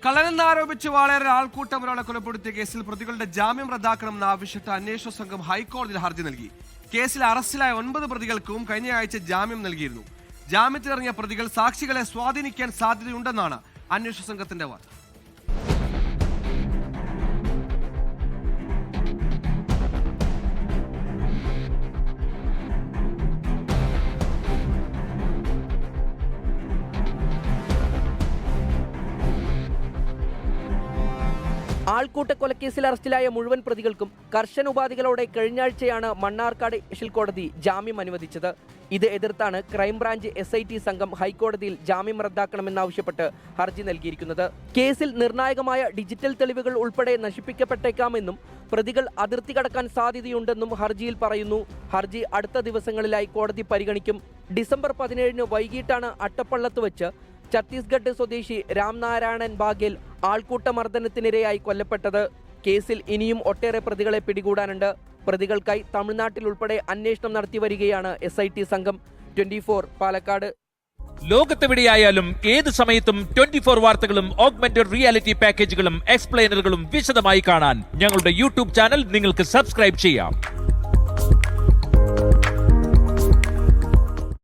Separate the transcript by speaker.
Speaker 1: കള്ളനെന്നാരോപിച്ച് വാളയാറിൽ ആൾക്കൂട്ടം ഒരാളെ കൊലപ്പെടുത്തിയ കേസിൽ പ്രതികളുടെ ജാമ്യം റദ്ദാക്കണമെന്ന് ആവശ്യപ്പെട്ട് അന്വേഷണ സംഘം ഹൈക്കോടതിയിൽ ഹർജി നൽകി. കേസിൽ അറസ്റ്റിലായ 9 പ്രതികൾക്കും കഴിഞ്ഞയാഴ്ച ജാമ്യം നൽകിയിരുന്നു. ജാമ്യത്തിലിറങ്ങിയ പ്രതികൾ സാക്ഷികളെ സ്വാധീനിക്കാൻ സാധ്യതയുണ്ടെന്നാണ് അന്വേഷണ സംഘത്തിന്റെ വാദം.
Speaker 2: ആൾക്കൂട്ട കൊലക്കേസിൽ അറസ്റ്റിലായ മുഴുവൻ പ്രതികൾക്കും കർശന ഉപാധികളോടെ കഴിഞ്ഞയാഴ്ചയാണ് മണ്ണാർക്കാട് സ്പെഷ്യൽ കോടതി ജാമ്യം അനുവദിച്ചത്. ഇത് എതിർത്താണ് ക്രൈംബ്രാഞ്ച് SIT സംഘം ഹൈക്കോടതിയിൽ ജാമ്യം റദ്ദാക്കണമെന്നാവശ്യപ്പെട്ട് ഹർജി നൽകിയിരിക്കുന്നത്. കേസിൽ നിർണായകമായ ഡിജിറ്റൽ തെളിവുകൾ ഉൾപ്പെടെ നശിപ്പിക്കപ്പെട്ടേക്കാമെന്നും പ്രതികൾ അതിർത്തി കടക്കാൻ സാധ്യതയുണ്ടെന്നും ഹർജിയിൽ പറയുന്നു. ഹർജി അടുത്ത ദിവസങ്ങളിലായി കോടതി പരിഗണിക്കും. ഡിസംബർ 17 വൈകിട്ടാണ് അട്ടപ്പള്ളത്ത് വെച്ച് ഛത്തീസ്ഗഡ് സ്വദേശി രാംനാരായണൻ ബാഗേൽ ആൾക്കൂട്ട മർദ്ദനത്തിനിരയായി കൊല്ലപ്പെട്ടത്. കേസിൽ ഇനിയും ഒട്ടേറെ പ്രതികളെ പിടികൂടാനുണ്ട്. പ്രതികൾക്കായി തമിഴ്നാട്ടിൽ ഉൾപ്പെടെ അന്വേഷണം നടത്തി വരികയാണ് SIT സംഘം. 24 പാലക്കാട്.
Speaker 3: ലോകത്തെവിടെയായാലും ഏത് സമയത്തും 24 വാർത്തകളും ഓഗ്മെന്റഡ് റിയാലിറ്റി പാക്കേജുകളും എക്സ്പ്ലെയിനറുകളും വിശദമായി കാണാൻ ഞങ്ങളുടെ YouTube ചാനൽ നിങ്ങൾക്ക് സബ്സ്ക്രൈബ് ചെയ്യാം.